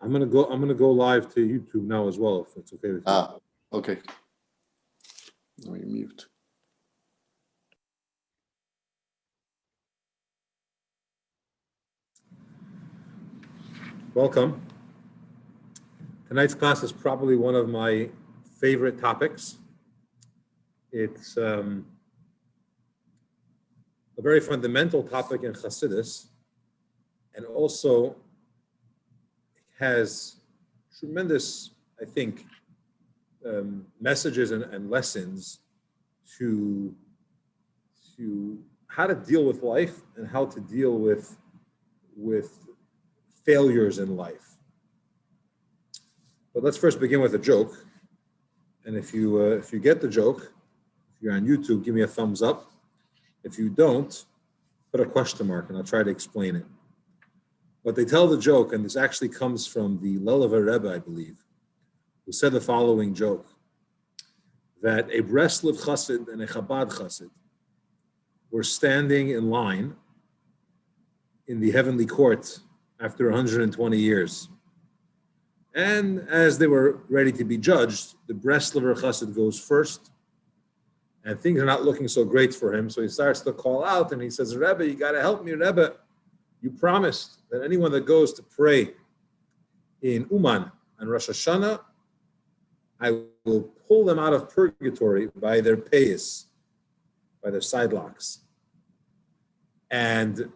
I'm gonna go live to YouTube now as well, if it's okay with you. Okay. Let me mute. Welcome. Tonight's class is probably one of my favorite topics. It's a very fundamental topic in Chassidus, and also has tremendous, I think, messages and lessons to how to deal with life and how to deal with failures in life. But let's first begin with a joke. And if you get the joke, if you're on YouTube, give me a thumbs up. If you don't, put a question mark and I'll try to explain it. But they tell the joke, and this actually comes from the F.R.E.E, I believe, who said the following joke, that a Breslov Chassid and a Chabad Chassid were standing in line in the heavenly court after 120 years. And as they were ready to be judged, the Breslover Chassid goes first, and things are not looking so great for him. So he starts to call out, and he says, Rebbe, you got to help me, Rebbe. You promised that anyone that goes to pray in Uman and Rosh Hashanah, I will pull them out of purgatory by their payas, by their sidelocks. And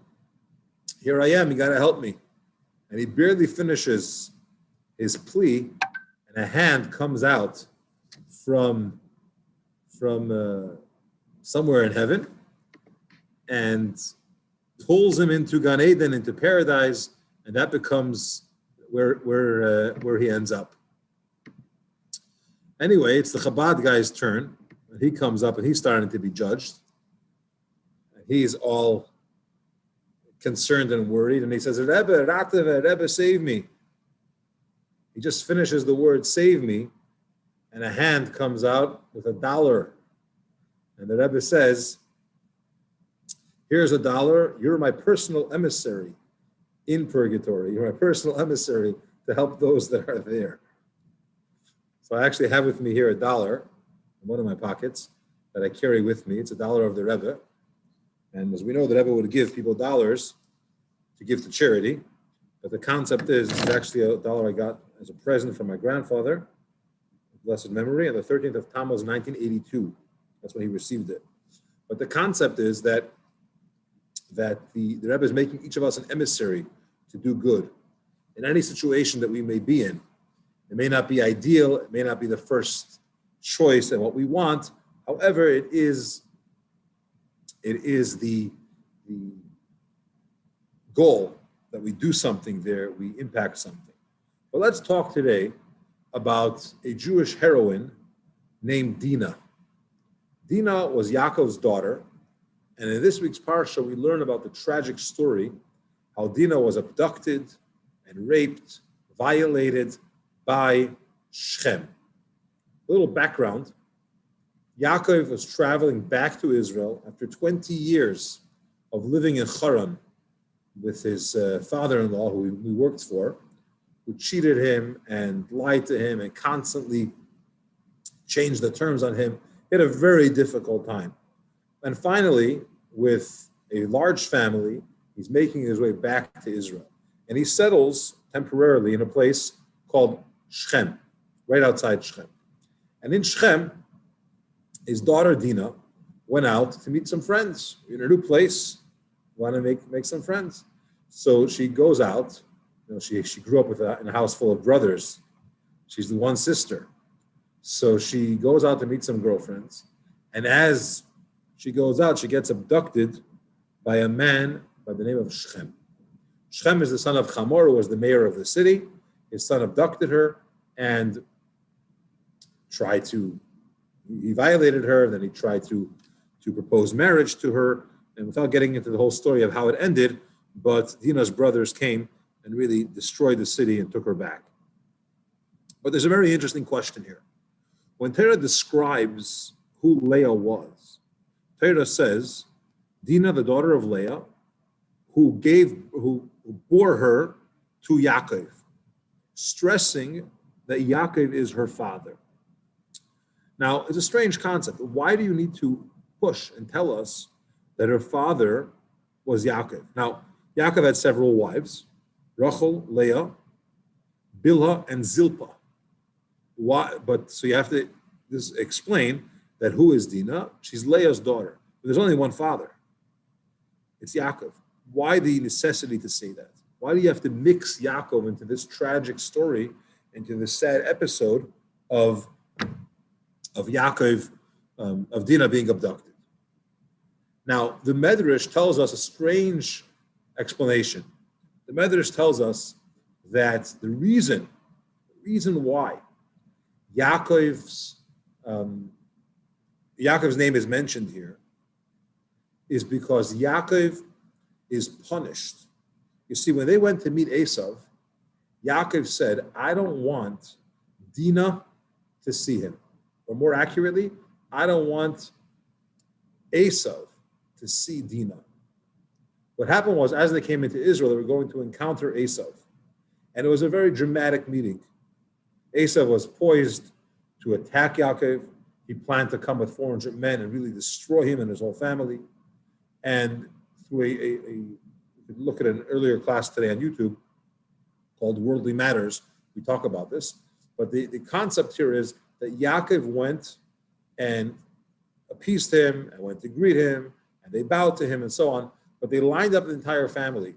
here I am, you got to help me. And he barely finishes his plea, and a hand comes out from somewhere in heaven and pulls him into Gan Eden, into paradise, and that becomes where he ends up. Anyway, it's the Chabad guy's turn, and he comes up and he's starting to be judged. And he's all concerned and worried, and he says, Rebbe, Rateve, Rebbe, save me. He just finishes the word, save me, and a hand comes out with $1. And the Rebbe says, here's $1, you're my personal emissary in purgatory. You're my personal emissary to help those that are there. So I actually have with me here $1 in one of my pockets that I carry with me. It's $1 of the Rebbe. And as we know, the Rebbe would give people dollars to give to charity. But the concept is, this is actually $1 I got as a present from my grandfather, blessed memory, on the 13th of Tammuz, 1982. That's when he received it. But the concept is that the Rebbe is making each of us an emissary to do good in any situation that we may be in. It may not be ideal, it may not be the first choice and what we want. However, it is the goal that we do something there, we impact something. But let's talk today about a Jewish heroine named Dina. Dina was Yakov's daughter, and in this week's parsha, we learn about the tragic story, how Dina was abducted and raped, violated by Shechem. A little background. Yakov was traveling back to Israel after 20 years of living in Haran with his father-in-law, who he worked for, who cheated him and lied to him and constantly changed the terms on him. He had a very difficult time. And finally, with a large family, he's making his way back to Israel. And he settles temporarily in a place called Shechem, right outside Shechem. And in Shechem, his daughter Dina went out to meet some friends in a new place, want to make some friends. So she goes out. You know, she grew up in a house full of brothers. She's the one sister. So she goes out to meet some girlfriends. And as she goes out, she gets abducted by a man by the name of Shechem. Shechem is the son of Hamor, who was the mayor of the city. His son abducted her and he violated her, then he tried to propose marriage to her, and without getting into the whole story of how it ended, but Dina's brothers came and really destroyed the city and took her back. But there's a very interesting question here. When Torah describes who Leah was, Torah says, Dina, the daughter of Leah, who bore her to Yakov. stressing that Yaakov is her father. Now, it's a strange concept. Why do you need to push and tell us that her father was Yaakov? Now, Yaakov had several wives, Rachel, Leah, Bilhah, and Zilpah. Why? But so you have to just explain that who is Dina? She's Leah's daughter. But there's only one father. It's Yaakov. Why the necessity to say that? Why do you have to mix Yaakov into this tragic story, into this sad episode of Yaakov, of Dina being abducted? Now, the Medrash tells us a strange explanation. The Medrash tells us that the reason why Yaakov's name is mentioned here is because Yaakov is punished. You see, when they went to meet Eisav, Yaakov said, I don't want Dina to see him. Or more accurately, I don't want Eisav to see Dina. What happened was, as they came into Israel, they were going to encounter Eisav. And it was a very dramatic meeting. Eisav was poised to attack Yaakov. He planned to come with 400 men and really destroy him and his whole family. And through you could look at an earlier class today on YouTube called Worldly Matters, we talk about this. But the concept here is that Yaakov went and appeased him and went to greet him, and they bowed to him and so on. But they lined up the entire family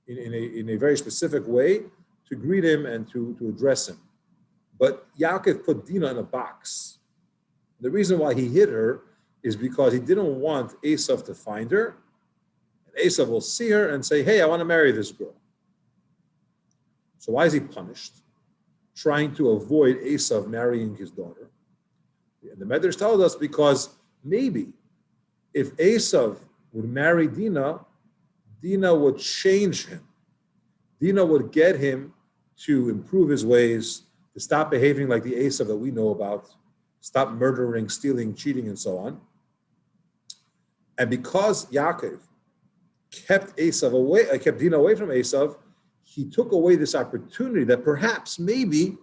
in a very specific way to greet him and to address him. But Yaakov put Dina in a box. The reason why he hid her is because he didn't want Eisav to find her. And Eisav will see her and say, hey, I want to marry this girl. So why is he punished? Trying to avoid Eisav marrying his daughter. And the Medrash tells us because maybe if Eisav would marry Dina, Dina would change him. Dina would get him to improve his ways, to stop behaving like the Eisav that we know about, stop murdering, stealing, cheating, and so on. And because Yaakov kept Dina away from Eisav, he took away this opportunity that perhaps, maybe,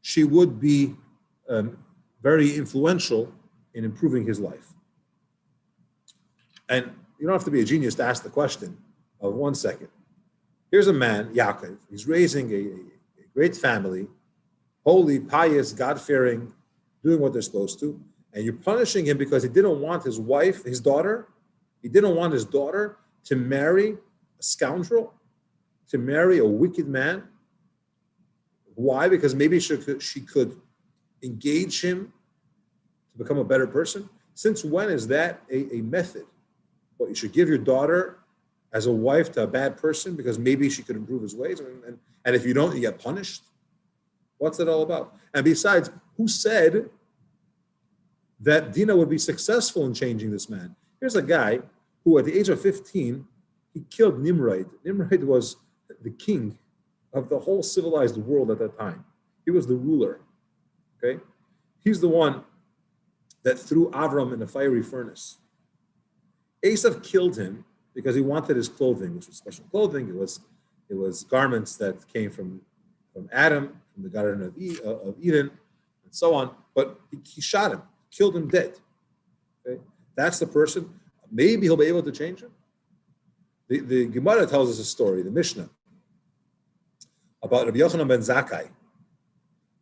she would be very influential in improving his life. And you don't have to be a genius to ask the question of 1 second. Here's a man, Yaakov. He's raising a great family, holy, pious, God-fearing, doing what they're supposed to, and you're punishing him because he didn't want his wife, his daughter, he didn't want his daughter to marry a scoundrel, to marry a wicked man. Why? Because maybe she could engage him to become a better person. Since when is that a method? What, you should give your daughter as a wife to a bad person because maybe she could improve his ways? And if you don't, you get punished? What's it all about? And besides, who said that Dina would be successful in changing this man? Here's a guy who at the age of 15, he killed Nimrod. Nimrod was the king of the whole civilized world at that time. He was the ruler, okay? He's the one that threw Avram in a fiery furnace. Eisav killed him because he wanted his clothing, which was special clothing. It was garments that came from Adam, from the Garden of Eden, and so on. But he shot him, killed him dead. Okay? That's the person. Maybe he'll be able to change him. The Gemara tells us a story, the Mishnah, about Rabbi Yochanan ben Zakkai,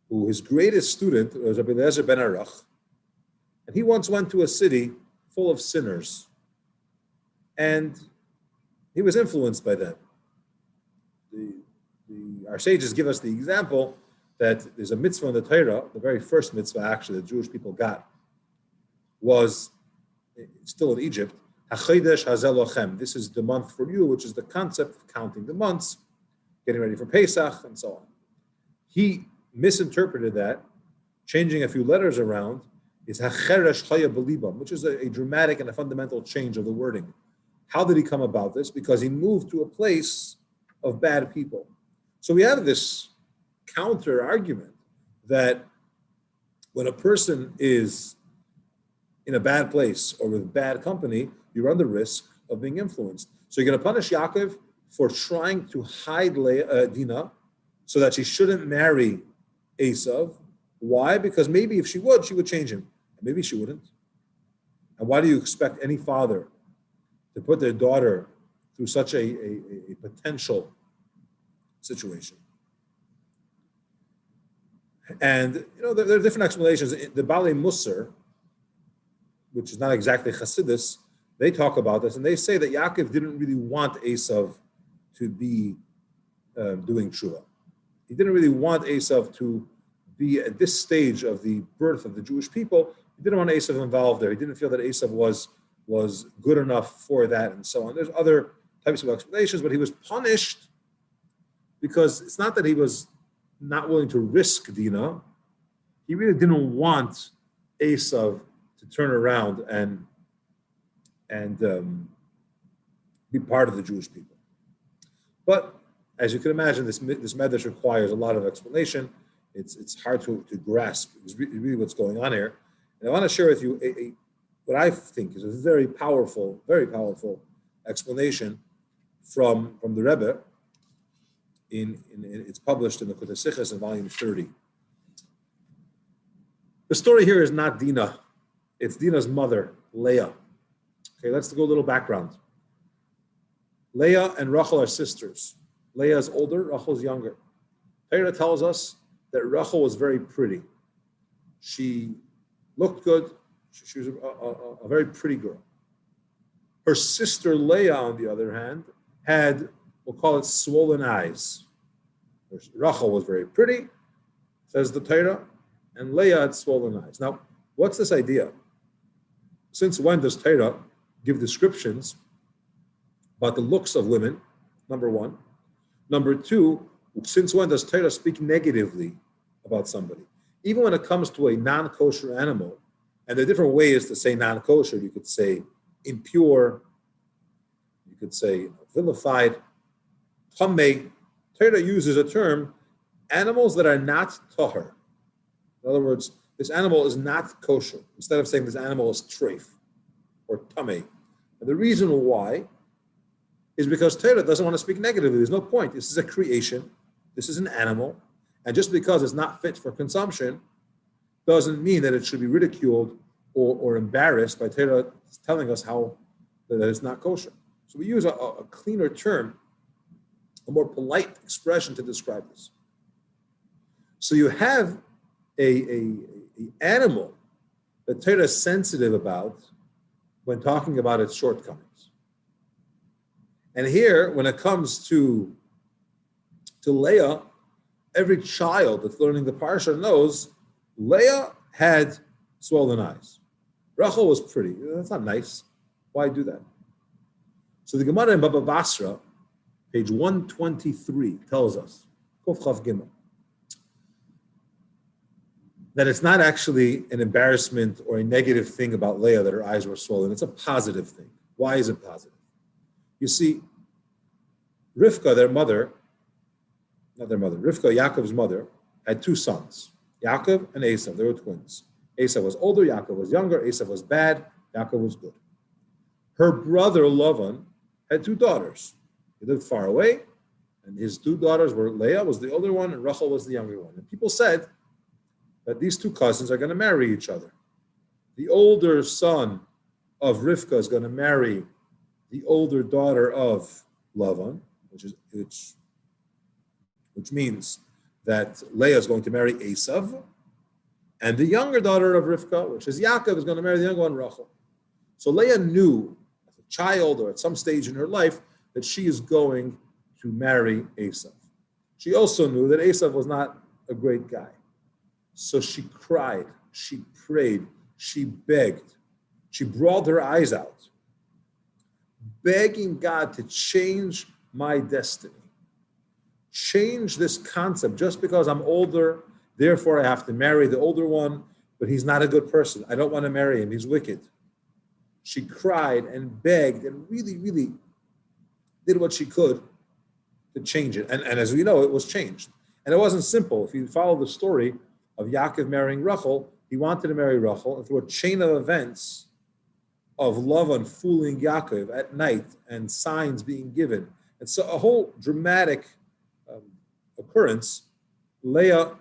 who his greatest student was Rabbi Eliezer ben Arach, and he once went to a city full of sinners, and he was influenced by them. Our sages give us the example that there's a mitzvah in the Torah, the very first mitzvah actually the Jewish people got, was still in Egypt, HaChodesh Hazel Lochem. This is the month for you, which is the concept of counting the months, getting ready for Pesach, and so on. He misinterpreted that, changing a few letters around, is HaCheresh Chaya B'libam, which is a dramatic and a fundamental change of the wording. How did he come about this? Because he moved to a place of bad people. So we have this counter argument that when a person is in a bad place or with bad company, you run the risk of being influenced. So you're going to punish Yaakov for trying to hide Dina so that she shouldn't marry Eisav. Why? Because maybe if she would change him. Maybe she wouldn't. And why do you expect any father to put their daughter through such a potential situation? And there are different explanations. The Balei Musar, which is not exactly Chassidus, they talk about this, and they say that Yaakov didn't really want Eisav to be doing tshuva. He didn't really want Eisav to be at this stage of the birth of the Jewish people. He didn't want Eisav involved there. He didn't feel that Eisav was good enough for that, and so on. There's other types of explanations, but he was punished because it's not that he was not willing to risk Dina. He really didn't want Eisav to turn around and be part of the Jewish people. But as you can imagine, this medrash requires a lot of explanation. It's hard to grasp really what's going on here. And I want to share with you what I think is a very powerful explanation from the Rebbe. It's published in the Kutei Sichos in volume 30. The story here is not Dina. It's Dina's mother, Leah. Okay, let's go a little background. Leah and Rachel are sisters. Leah is older, Rachel is younger. Torah tells us that Rachel was very pretty. She looked good. She was a very pretty girl. Her sister Leah, on the other hand, had, we'll call it, swollen eyes. Rachel was very pretty, says the Torah, and Leah had swollen eyes. Now, what's this idea? Since when does Torah give descriptions about the looks of women, number one? Number two, since when does Torah speak negatively about somebody? Even when it comes to a non-kosher animal, and there are different ways to say non-kosher. You could say impure, you could say vilified, tamei. Torah uses a term, animals that are not tahor. In other words, this animal is not kosher. Instead of saying this animal is treif or tamei. And the reason why is because Torah doesn't want to speak negatively. There's no point. This is a creation. This is an animal. And just because it's not fit for consumption doesn't mean that it should be ridiculed or embarrassed by Torah telling us how that it's not kosher. So we use a cleaner term, a more polite expression to describe this. So you have a animal that Torah is sensitive about when talking about its shortcomings. And here, when it comes to Leah, every child that's learning the parsha knows Leah had swollen eyes. Rachel was pretty. That's not nice. Why do that? So the Gemara in Baba Basra, page 123, tells us Kof Chav Gimel, that it's not actually an embarrassment or a negative thing about Leah that her eyes were swollen. It's a positive thing. Why is it positive? You see, Rivka, Rivka, Yaakov's mother, had two sons, Yakov and Eisav. They were twins. Eisav was older, Yakov was younger. Eisav was bad, Yakov was good. Her brother Lavan had two daughters. He lived far away, and his two daughters were, Leah was the older one, and Rachel was the younger one. And people said that these two cousins are going to marry each other. The older son of Rivka is going to marry the older daughter of Lavan, which means that Leah is going to marry Eisav, and the younger daughter of Rivka, which is Yakov, is going to marry the younger one, Rachel. So Leah knew as a child or at some stage in her life that she is going to marry Eisav. She also knew that Eisav was not a great guy. So she cried, she prayed, she begged, she bawled her eyes out, begging God to change my destiny. Change this concept. Just because I'm older, therefore I have to marry the older one, but he's not a good person. I don't want to marry him. He's wicked. She cried and begged and really, really did what she could to change it. And as we know, it was changed. And it wasn't simple. If you follow the story of Yaakov marrying Rachel, he wanted to marry Rachel, and through a chain of events of Lavan fooling Yaakov at night and signs being given. And so a whole dramatic occurrence, Leah,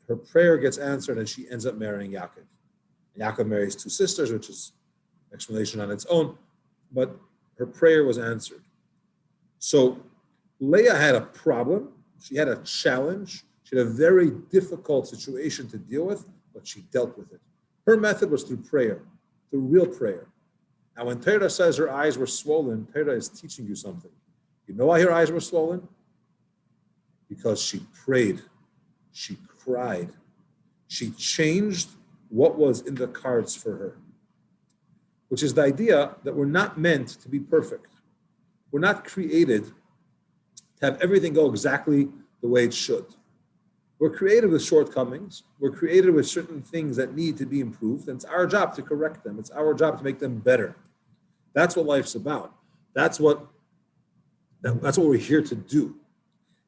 her prayer gets answered and she ends up marrying Yakov. Yakov marries two sisters, which is an explanation on its own, but her prayer was answered. So Leah had a problem. She had a challenge. She had a very difficult situation to deal with, but she dealt with it. Her method was through prayer, through real prayer. Now, when Torah says her eyes were swollen, Torah is teaching you something. You know why her eyes were swollen? Because she prayed. She cried. She changed what was in the cards for her, which is the idea that we're not meant to be perfect. We're not created to have everything go exactly the way it should. We're created with shortcomings. We're created with certain things that need to be improved, and it's our job to correct them. It's our job to make them better. That's what life's about. That's what we're here to do.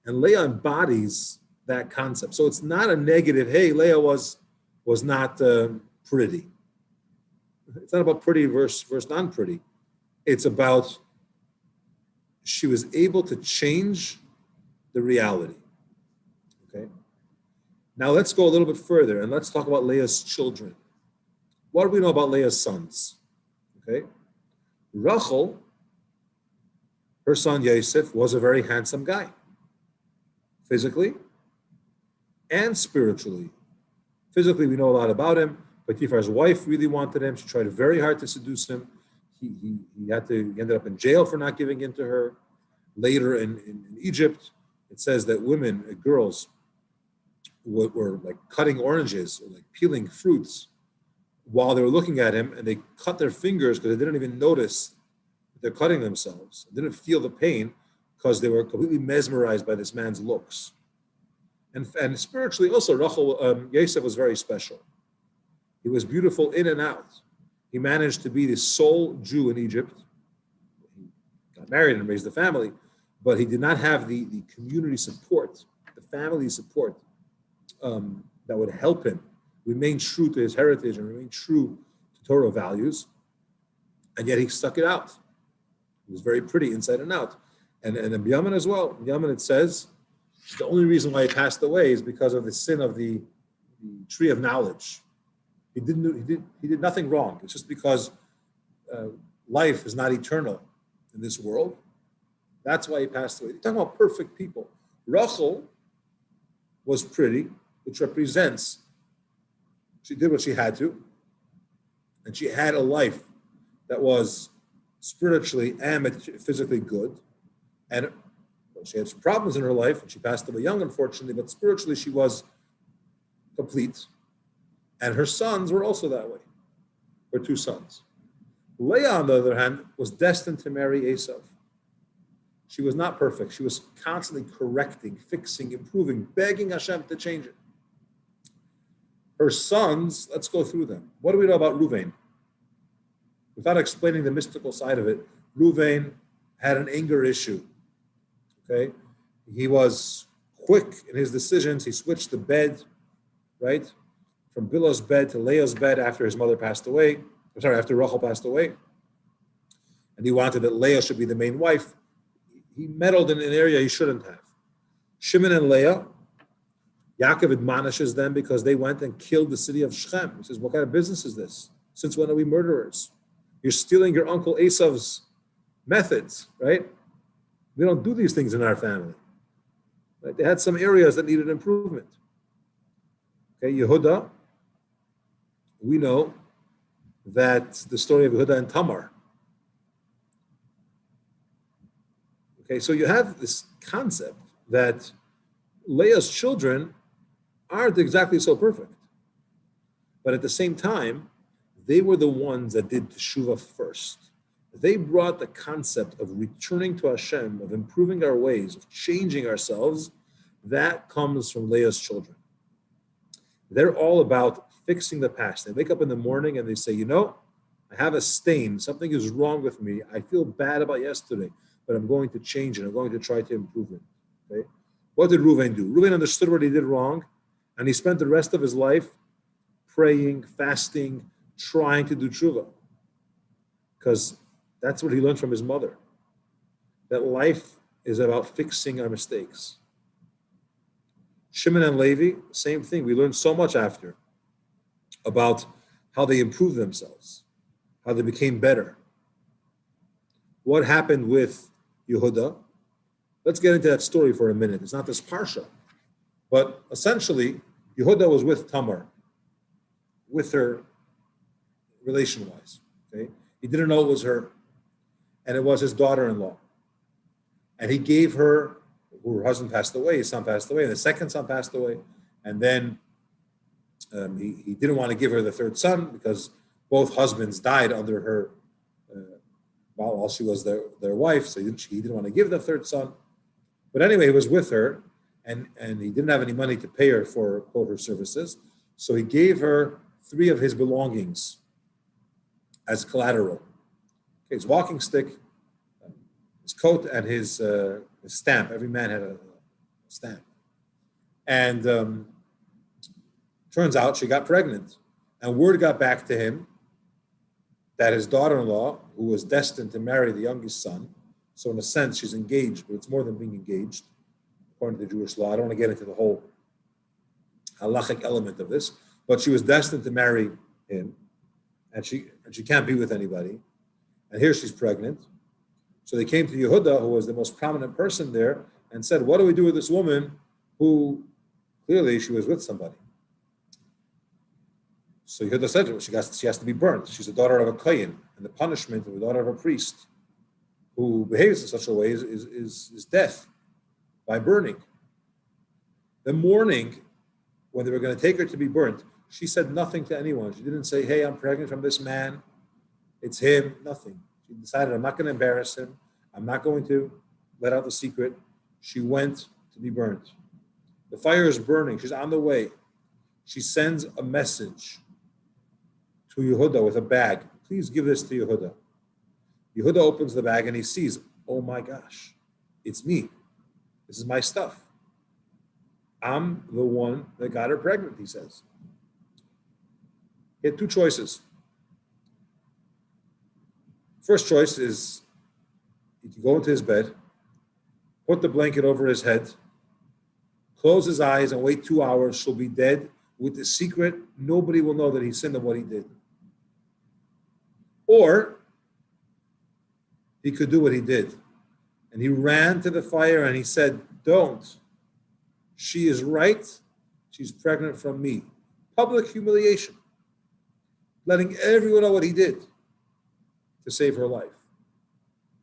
And Leah embodies that concept. So it's not a negative, hey, Leah was not pretty. It's not about pretty versus non-pretty. It's about she was able to change the reality. Okay. Now let's go a little bit further and let's talk about Leah's children. What do we know about Leah's sons? Okay. Rachel, her son Yosef, was a very handsome guy, physically and spiritually. Physically, we know a lot about him. Potiphar's wife really wanted him. She tried very hard to seduce him. He ended up in jail for not giving in to her. Later in Egypt, it says that women, girls, were like cutting oranges or like peeling fruits while they were looking at him, and they cut their fingers because they didn't even notice that they're cutting themselves. They didn't feel the pain because they were completely mesmerized by this man's looks. And spiritually also, Rachel, Yosef was very special. He was beautiful in and out. He managed to be the sole Jew in Egypt. He got married and raised a family, but he did not have the community support, the family support that would help him remain true to his heritage and remain true to Torah values. And yet he stuck it out. He was very pretty inside and out. And in Binyamin as well. Binyamin, it says, the only reason why he passed away is because of the sin of the tree of knowledge. He did nothing wrong. It's just because life is not eternal in this world. That's why he passed away. You're talking about perfect people. Rachel was pretty, which represents she did what she had to, and she had a life that was spiritually and physically good. And she had some problems in her life, and she passed away young, unfortunately, but spiritually she was complete. And her sons were also that way. Her two sons. Leah, on the other hand, was destined to marry Eisav. She was not perfect. She was constantly correcting, fixing, improving, begging Hashem to change it. Her sons, let's go through them. What do we know about Ruvain? Without explaining the mystical side of it, Ruvain had an anger issue. Okay? He was quick in his decisions. He switched the bed, right? From Bilhah's bed to Leah's bed after his mother passed away. After Rachel passed away. And he wanted that Leah should be the main wife. He meddled in an area he shouldn't have. Shimon and Leah, Yakov admonishes them because they went and killed the city of Shechem. He says, what kind of business is this? Since when are we murderers? You're stealing your uncle Eisav's methods, right? We don't do these things in our family. Right? They had some areas that needed improvement. Okay, Yehuda, we know that the story of Yehuda and Tamar. Okay, so you have this concept that Leah's children aren't exactly so perfect. But at the same time, they were the ones that did teshuvah first. They brought the concept of returning to Hashem, of improving our ways, of changing ourselves. That comes from Leah's children. They're all about fixing the past. They wake up in the morning and they say, I have a stain. Something is wrong with me. I feel bad about yesterday, but I'm going to change it. I'm going to try to improve it. Okay? What did Reuven do? Reuven understood what he did wrong, and he spent the rest of his life praying, fasting, trying to do tshuva. Because that's what he learned from his mother. That life is about fixing our mistakes. Shimon and Levi, same thing. We learned so much after about how they improved themselves, how they became better. What happened with Yehuda? Let's get into that story for a minute. It's not this parsha, but essentially, Yehuda was with Tamar, with her relation-wise. Okay, he didn't know it was her, and it was his daughter-in-law. And he gave her, her husband passed away, his son passed away, and the second son passed away, and then he didn't want to give her the third son because both husbands died under her while she was their wife, so he didn't want to give the third son. But anyway, he was with her, and he didn't have any money to pay her for, quote, her services, so he gave her 3 of his belongings as collateral. Okay, his walking stick, his coat, and his stamp. Every man had a stamp. And turns out she got pregnant. And word got back to him that his daughter-in-law, who was destined to marry the youngest son, so in a sense she's engaged, but it's more than being engaged, according to the Jewish law. I don't want to get into the whole halachic element of this, but she was destined to marry him, and she can't be with anybody. And here she's pregnant. So they came to Yehuda, who was the most prominent person there, and said, what do we do with this woman who clearly she was with somebody? So Yehuda said to her, she has to be burnt. She's the daughter of a kohen, and the punishment of the daughter of a priest who behaves in such a way is death by burning. The morning, when they were going to take her to be burnt, she said nothing to anyone. She didn't say, hey, I'm pregnant from this man. It's him, nothing. She decided, I'm not going to embarrass him. I'm not going to let out the secret. She went to be burnt. The fire is burning. She's on the way. She sends a message to Yehuda with a bag. Please give this to Yehuda. Yehuda opens the bag and he sees, oh my gosh, it's me. This is my stuff. I'm the one that got her pregnant, he says. He had 2 choices. First choice is he could go into his bed, put the blanket over his head, close his eyes and wait 2 hours. She'll be dead with the secret. Nobody will know that he sinned and what he did. Or he could do what he did. And he ran to the fire and he said, don't. She is right. She's pregnant from me. Public humiliation. Letting everyone know what he did to save her life.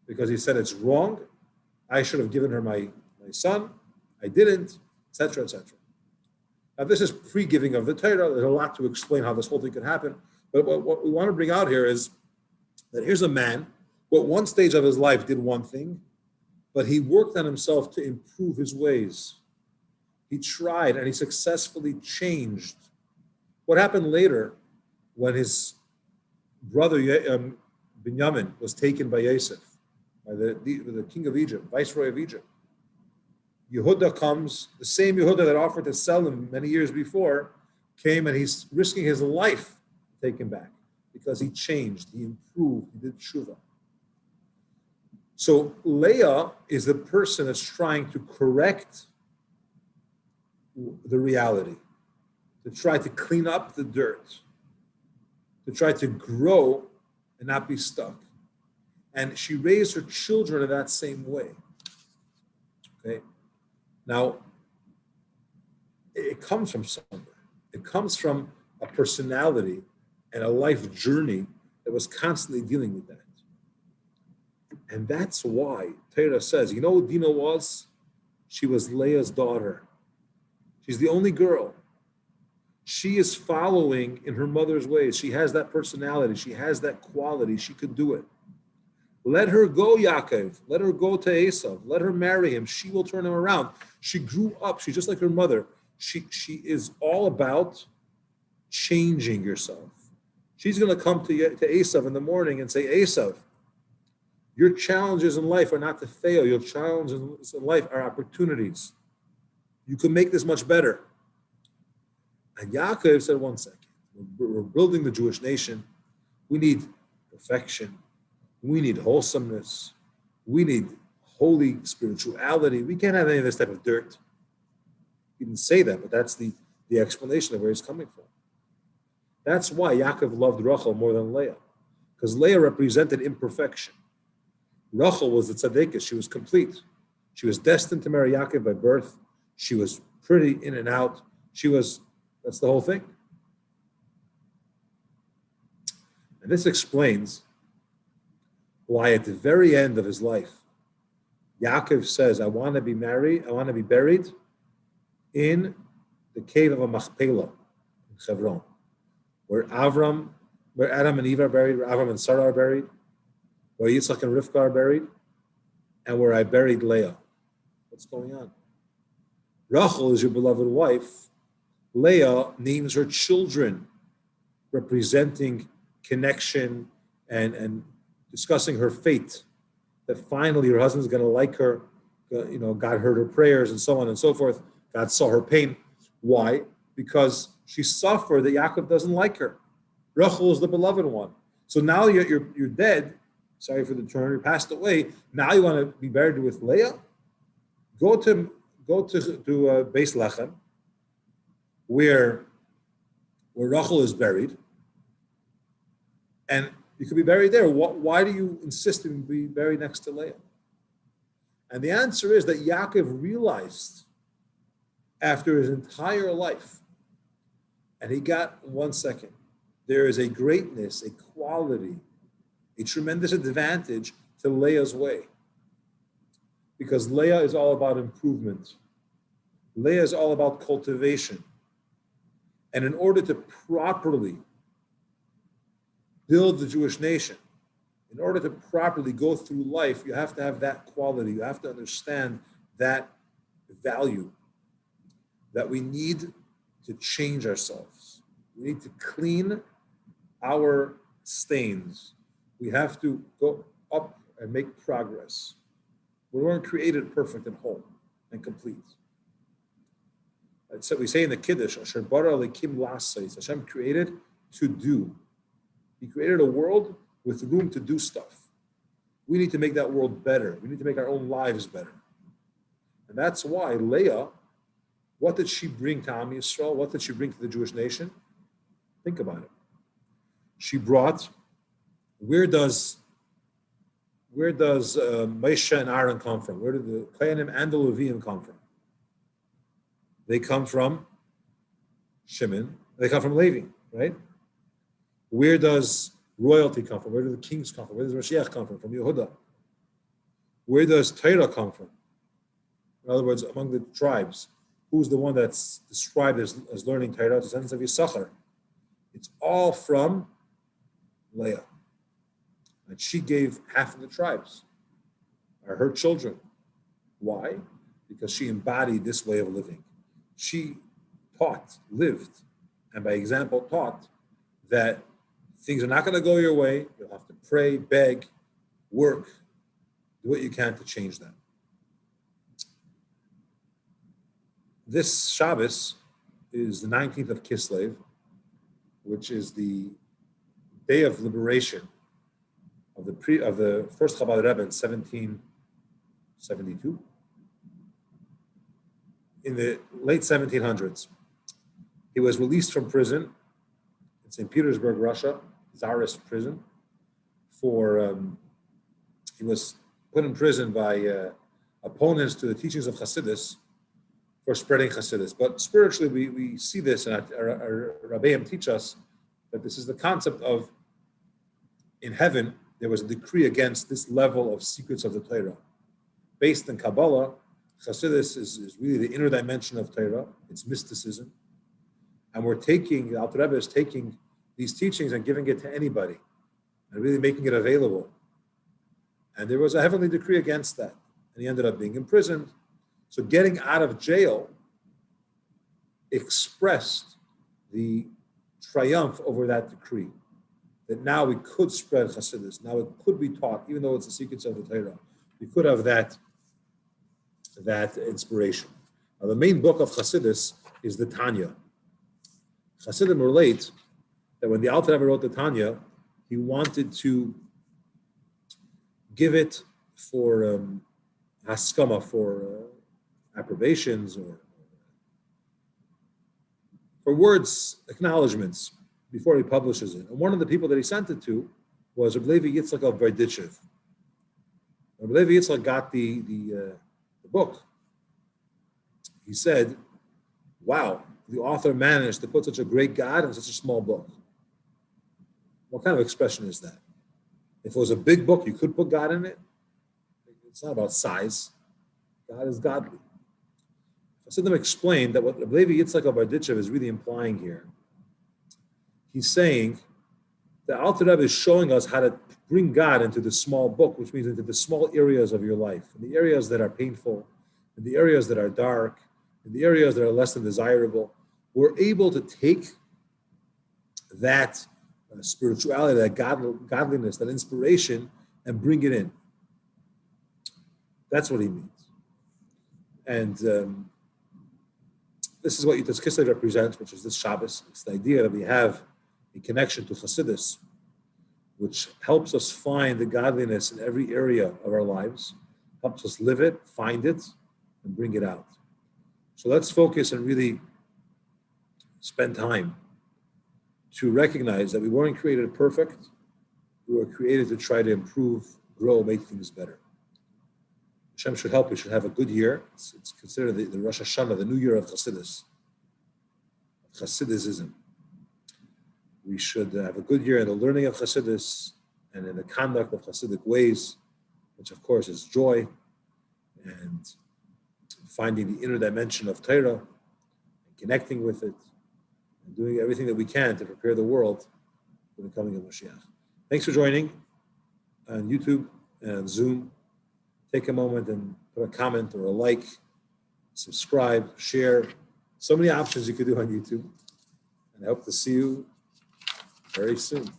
Because he said it's wrong. I should have given her my son. I didn't, etc., etc. Now, this is pre-giving of the Torah. There's a lot to explain how this whole thing could happen. But what we want to bring out here is that here's a man who at one stage of his life did one thing, but he worked on himself to improve his ways. He tried and he successfully changed. What happened later when his brother Binyamin was taken by Eisav, by the king of Egypt, viceroy of Egypt? Yehuda comes, the same Yehuda that offered to sell him many years before, came and he's risking his life to take him back because he changed, he improved, he did tshuva. So Leah is the person that's trying to correct the reality, to try to clean up the dirt, to try to grow and not be stuck. And she raised her children in that same way. Okay. Now, it comes from somewhere. It comes from a personality and a life journey that was constantly dealing with that. And that's why Torah says, you know what Dina was? She was Leah's daughter. She's the only girl. She is following in her mother's ways. She has that personality. She has that quality. She could do it. Let her go, Yakov. Let her go to Eisav. Let her marry him. She will turn him around. She grew up. She's just like her mother. She is all about changing yourself. She's going to come to Eisav in the morning and say, Eisav, your challenges in life are not to fail. Your challenges in life are opportunities. You can make this much better. And Yakov said, one second. We're building the Jewish nation. We need perfection. We need wholesomeness. We need holy spirituality. We can't have any of this type of dirt. He didn't say that, but that's the explanation of where he's coming from. That's why Yaakov loved Rachel more than Leah, because Leah represented imperfection. Rachel was the tzaddikus. She was complete. She was destined to marry Yaakov by birth. She was pretty in and out. That's the whole thing. And this explains why at the very end of his life, Yaakov says, I want to be buried in the cave of a Machpelah in Hebron, where Adam and Eve are buried, where Avram and Sarah are buried, where Yitzchak and Rivka are buried, and where I buried Leah. What's going on? Rachel is your beloved wife. Leah names her children, representing connection and discussing her fate, that finally her husband's going to like her. God heard her prayers and so on and so forth. God saw her pain. Why? Because she suffered that Yaakov doesn't like her. Rachel is the beloved one. So now you're dead. Sorry for the term. You passed away. Now you want to be buried with Leah? Go to Beis Lechem, where Rachel is buried, and you could be buried there. Why do you insist on be buried next to Leah? And the answer is that Yaakov realized after his entire life, and he got 1 second, there is a greatness, a quality, a tremendous advantage to Leah's way. Because Leah is all about improvement. Leah is all about cultivation. And in order to properly build the Jewish nation, in order to properly go through life, you have to have that quality. You have to understand that value, that we need to change ourselves. We need to clean our stains. We have to go up and make progress. We weren't created perfect and whole and complete. So we say in the Kiddush, Asher bara lekim lasais. Hashem created to do. He created a world with room to do stuff. We need to make that world better. We need to make our own lives better. And that's why Leah, what did she bring to Am Yisrael? What did she bring to the Jewish nation? Think about it. She brought, where does Moshe and Aaron come from? Where do the Kohanim and the Leviim come from? They come from Shimon. They come from Levi, right? Where does royalty come from? Where do the kings come from? Where does Mashiach come from? From Yehuda. Where does Torah come from? In other words, among the tribes, who's the one that's described as learning Torah? The descendants of Yisachar. It's all from Leah. And she gave half of the tribes, are her children. Why? Because she embodied this way of living. She taught, lived, and by example taught that things are not going to go your way. You'll have to pray, beg, work, do what you can to change them. This Shabbos is the 19th of Kislev, which is the day of liberation of the first Chabad Rebbe in 1772. In the late 1700s, he was released from prison in St. Petersburg, Russia, Tsarist prison. He was put in prison by opponents to the teachings of Hasidus for spreading Hasidus. But spiritually, we see this, and our Rabbi teach us that this is the concept of, in heaven, there was a decree against this level of secrets of the Torah. Based in Kabbalah, Hasidus is really the inner dimension of Torah. It's mysticism. And the Alter Rebbe is taking these teachings and giving it to anybody and really making it available. And there was a heavenly decree against that. And he ended up being imprisoned. So getting out of jail expressed the triumph over that decree. That now we could spread Hasidus. Now it could be taught, even though it's the secrets of the Torah. We could have that inspiration. Now the main book of Hasidus is the Tanya. Hasidim relate that when the Alter Rebbe wrote the Tanya, he wanted to give it for haskama, for approbations or for words, acknowledgments, before he publishes it. And one of the people that he sent it to was Rabbi Levi Yitzchak of Berditchev. Rabbi Levi Yitzchak got the book. He said, wow, the author managed to put such a great God in such a small book. What kind of expression is that? If it was a big book, you could put God in it. It's not about size. God is godly. Hasidim explained that what Rabbi Levi Yitzchak of Berditchev is really implying here, he's saying that Alter Rebbe is showing us how to bring God into the small book, which means into the small areas of your life, in the areas that are painful, in the areas that are dark, in the areas that are less than desirable. We're able to take that spirituality, that godliness, that inspiration, and bring it in. That's what he means. And this is what Yitzchak Kislev represents, which is this Shabbos. It's the idea that we have a connection to Chassidus, which helps us find the godliness in every area of our lives, helps us live it, find it, and bring it out. So let's focus and really spend time to recognize that we weren't created perfect. We were created to try to improve, grow, make things better. Hashem should help. We should have a good year. It's considered the Rosh Hashanah, the new year of Chassidism. We should have a good year in the learning of Chassidus and in the conduct of Chassidic ways, which of course is joy and finding the inner dimension of Torah and connecting with it and doing everything that we can to prepare the world for the coming of Mashiach. Thanks for joining on YouTube and Zoom. Take a moment and put a comment or a like, subscribe, share. So many options you could do on YouTube. And I hope to see you very soon.